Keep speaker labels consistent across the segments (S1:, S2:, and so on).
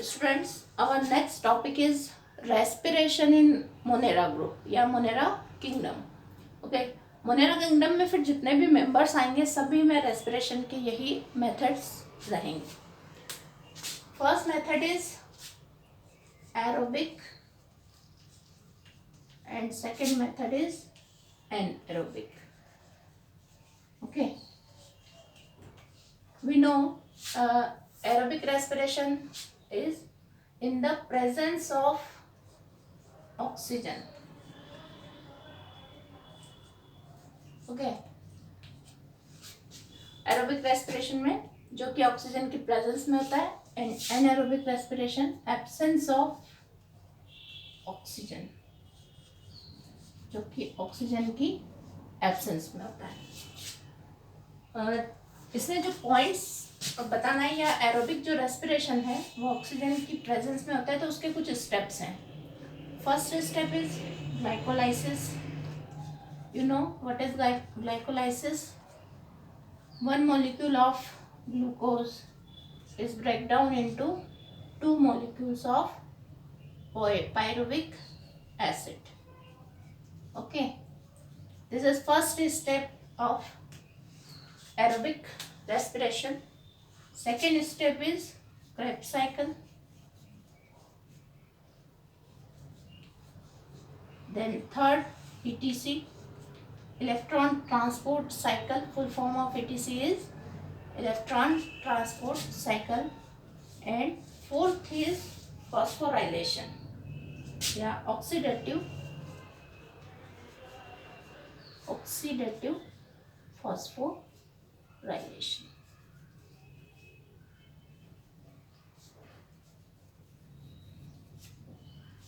S1: Students, our next topic is respiration in Monera group या Monera kingdom. Okay, Monera kingdom में फिर जितने भी members आएंगे सभी में respiration के यही methods रहेंगे. First method is aerobic and second method is anaerobic. Okay, we know aerobic respiration is in the presence of oxygen. Okay, aerobic respiration में जो कि ऑक्सीजन की प्रेजेंस में होता है and anaerobic respiration absence of oxygen जो कि oxygen की एब्सेंस में होता है. इसमें जो पॉइंट्स बताना है या एरोबिक जो रेस्पिरेशन है वो ऑक्सीजन की प्रेजेंस में होता है तो उसके कुछ स्टेप्स हैं. First step is glycolysis. You know what is glycolysis? One molecule of glucose is break down into two molecules of pyruvic acid. Okay, this is first step of aerobic respiration. Second step is Krebs cycle. Then third, ETC. Electron transport cycle. Full form of ETC is electron transport cycle. And fourth is phosphorylation या oxidative phosphorylation.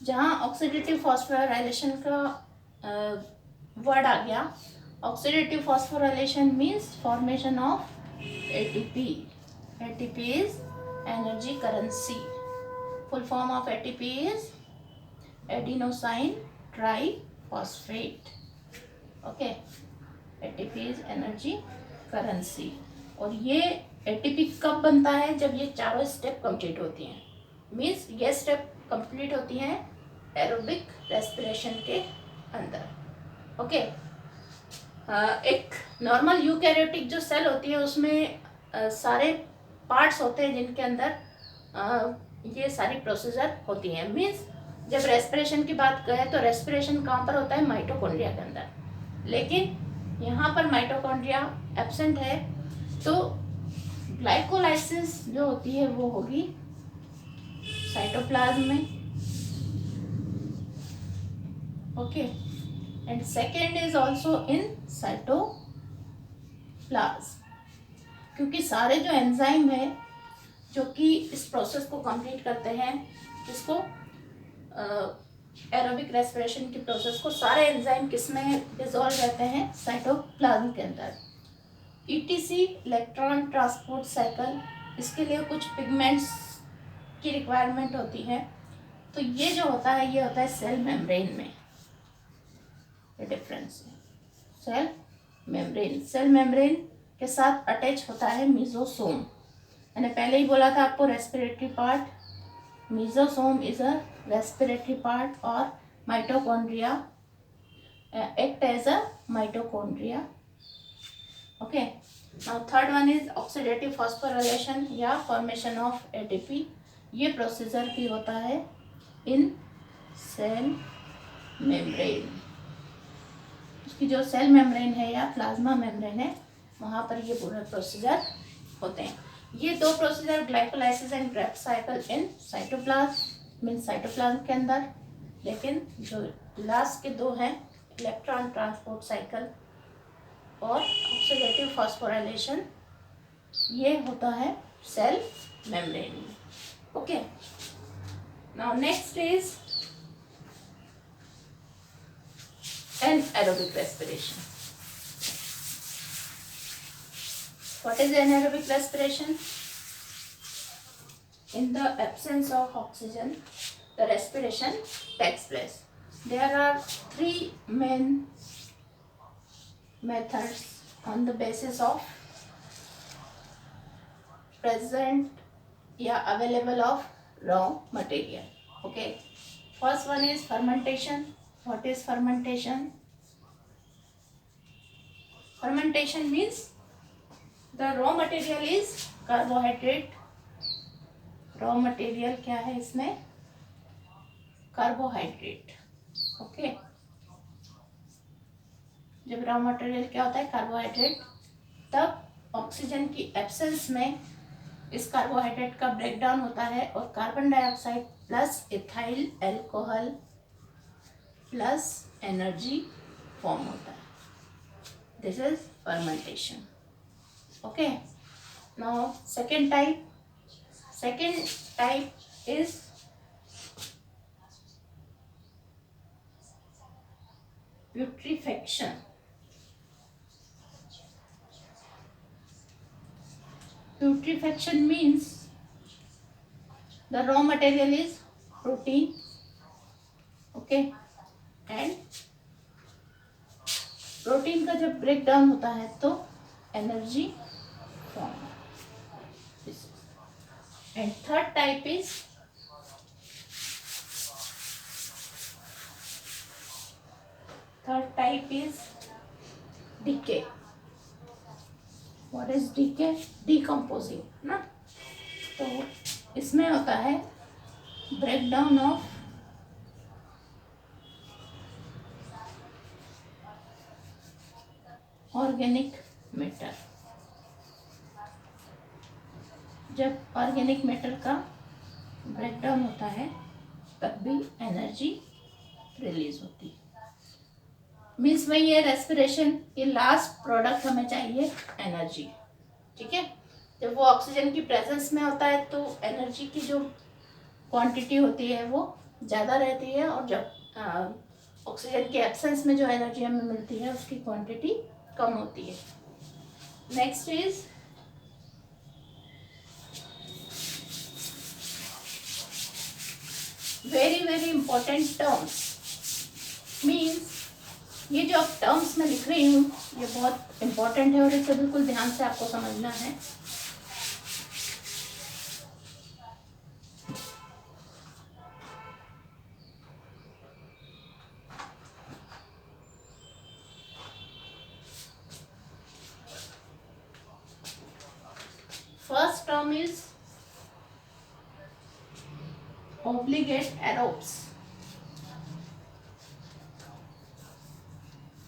S1: जहाँ oxidative phosphorylation का word आ गया. Oxidative phosphorylation means formation of ATP. ATP is energy currency. Full form of ATP is adenosine triphosphate. Okay, ATP is energy currency. और ये ATP कब बनता है? जब ये चारों स्टेप कंप्लीट होती हैं. मीन्स ये स्टेप कंप्लीट होती हैं एरोबिक रेस्पिरेशन के अंदर. ओके, एक नॉर्मल यूकैरियोटिक जो सेल होती है उसमें सारे पार्ट्स होते हैं जिनके अंदर ये सारी प्रोसीजर होती हैं. मीन्स जब रेस्पिरेशन की बात करें तो रेस्पिरेशन कहाँ पर होता है? माइटोकॉन्ड्रिया के अंदर. लेकिन यहाँ पर माइटोकॉन्ड्रिया एब्सेंट है तो ग्लाइकोलाइसिस जो होती है वो होगी साइटोप्लाज्म में. Okay, and second is also in cytoplasm. क्योंकि सारे जो एंजाइम है जो कि इस प्रोसेस को कंप्लीट करते हैं इसको एरोबिक रेस्पिरेशन की प्रोसेस को, सारे एंजाइम किस में डिसॉल्व रहते हैं? साइटोप्लाज्म के अंदर. ईटीसी इलेक्ट्रॉन ट्रांसपोर्ट साइकिल, इसके लिए कुछ पिगमेंट्स की रिक्वायरमेंट होती है. तो ये जो होता है ये होता है सेल मेम्ब्रेन में. डिफरेंस है सेल मेम्ब्रेन. सेल मेम्ब्रेन के साथ अटैच होता है मीजोसोम. मैंने पहले ही बोला था आपको respiratory part. Mesosome is a respiratory part और mitochondria act as a mitochondria. Okay, now third one is oxidative phosphorylation या फॉर्मेशन ऑफ एटीपी. ये प्रोसीजर भी होता है इन सेल मेम्ब्रेन. उसकी जो सेल मेम्ब्रेन है या प्लाज्मा मेम्ब्रेन है वहाँ पर ये पूरा प्रोसीजर होते हैं. ये दो procedure glycolysis and Krebs cycle in cytoplasm mean cytoplasm के अंदर. लेकिन जो लास्ट के दो हैं इलेक्ट्रॉन ट्रांसपोर्ट साइकिल और ऑक्सीडेटिव फॉस्फोराइलेशन, ये होता है सेल मेम्ब्रेन में. Okay, now next is anaerobic respiration. What is anaerobic respiration? In the absence of oxygen, the respiration takes place. There are three main methods on the basis of present या available of raw material. Okay, first one is fermentation. What is fermentation? Fermentation means the raw material is carbohydrate. Raw material क्या है इसमें? Carbohydrate. Okay, जब raw material क्या होता है? Carbohydrate. तब oxygen की एब्सेंस में इस कार्बोहाइड्रेट का ब्रेकडाउन होता है और carbon dioxide plus ethyl alcohol plus energy form होता है. This is fermentation. Okay, now second type. Second type is putrefaction. Putrefaction means the raw material is protein, okay, and protein का जब break down होता है तो energy form. And third type is decay. What is decay? Decomposing ना. तो इसमें होता है ब्रेकडाउन ऑफ ऑर्गेनिक मैटर. जब ऑर्गेनिक मैटर का ब्रेकडाउन होता है तब भी एनर्जी रिलीज होती है. मीन्स वही है रेस्पिरेशन की लास्ट प्रोडक्ट हमें चाहिए एनर्जी. ठीक है, जब वो ऑक्सीजन की प्रेजेंस में होता है तो एनर्जी की जो क्वांटिटी होती है वो ज़्यादा रहती है और जब ऑक्सीजन के एब्सेंस में जो एनर्जी हमें मिलती है उसकी क्वांटिटी कम होती है. Next is very important terms. Means ये जो अब टर्म्स मैं लिख रही हूँ ये बहुत इंपॉर्टेंट है और इसे बिल्कुल ध्यान से आपको समझना है. First term is obligate aerobes.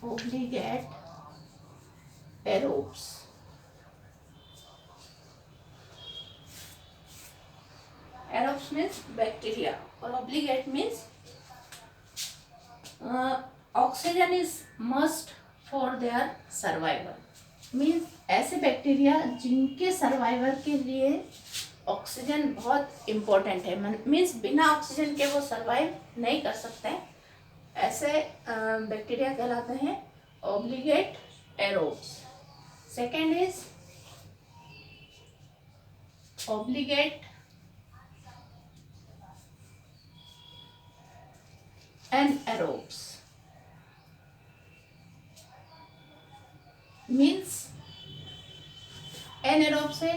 S1: Obligate aerobes. Aerobes means bacteria or obligate means oxygen is must for their survival. Means ऐसे बैक्टीरिया जिनके सर्वाइवल के लिए ऑक्सीजन बहुत इम्पोर्टेंट है. मीन्स बिना ऑक्सीजन के वो सर्वाइव नहीं कर सकते हैं. ऐसे बैक्टीरिया कहलाते हैं obligate aerobes. Second is obligate anaerobes. Means anaerobe से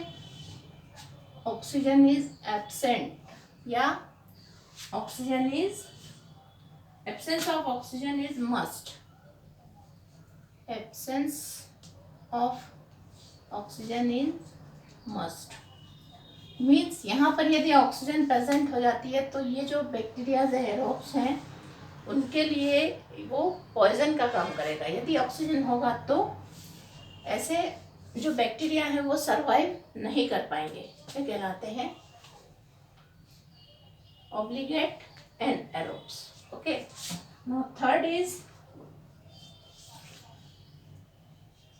S1: ऑक्सीजन इज एब्सेंट या oxygen is absence of oxygen is must. Absence of oxygen is must. Means यहाँ पर यदि ऑक्सीजन प्रेजेंट हो जाती है तो ये जो बैक्टीरियाज एरोब्स हैं उनके लिए वो पॉइजन का काम करेगा. यदि ऑक्सीजन होगा तो ऐसे जो बैक्टीरिया हैं वो सरवाइव नहीं कर पाएंगे. ये कहलाते हैं obligate anaerobes. Okay, now third is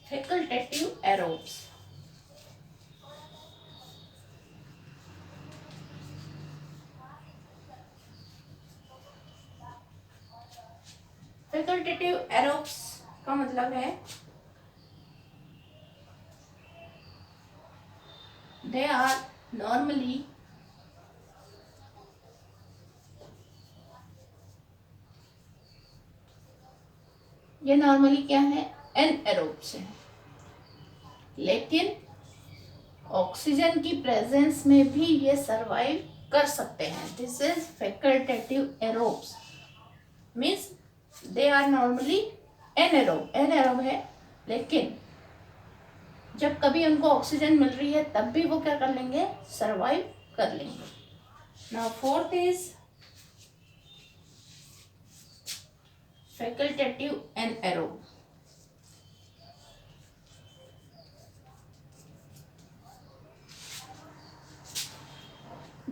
S1: facultative aerobes. Facultative aerobes का मतलब है they are normally ये नॉर्मली क्या है? एनएरोब्स है. लेकिन ऑक्सीजन की प्रेजेंस में भी ये सरवाइव कर सकते हैं. This is facultative aerobes, means they are normally anaerobe है, लेकिन जब कभी उनको ऑक्सीजन मिल रही है तब भी वो क्या कर लेंगे, सरवाइव कर लेंगे. Now fourth is facultative anaerobe.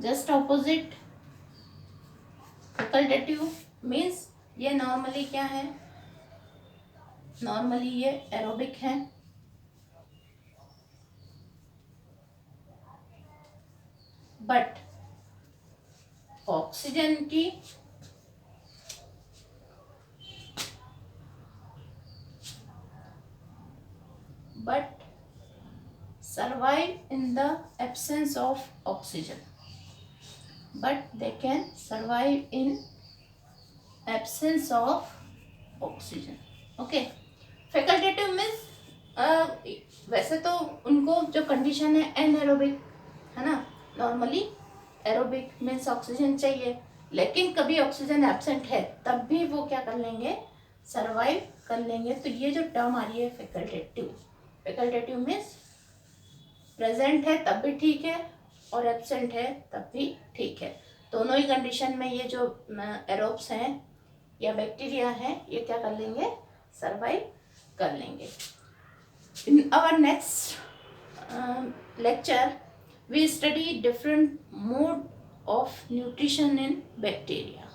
S1: Just opposite facultative means ये नॉर्मली क्या है, नॉर्मली ये एरोबिक है, बट ऑक्सीजन की but survive in the absence of oxygen, but they can survive in absence of oxygen. Okay, facultative means वैसे तो उनको जो कंडीशन है एनएरोबिक है ना, नॉर्मली एरोबिक मीन्स ऑक्सीजन चाहिए, लेकिन कभी ऑक्सीजन एब्सेंट है तब भी वो क्या कर लेंगे, सरवाइव कर लेंगे. तो ये जो टर्म आ रही है फैकल्टेटिव मीन्स प्रेजेंट है तब भी ठीक है और एब्सेंट है तब भी ठीक है. दोनों ही कंडीशन में ये जो एरोब्स हैं या बैक्टीरिया हैं ये क्या कर लेंगे, सरवाइव कर लेंगे. In our next lecture we study different mode of nutrition in bacteria.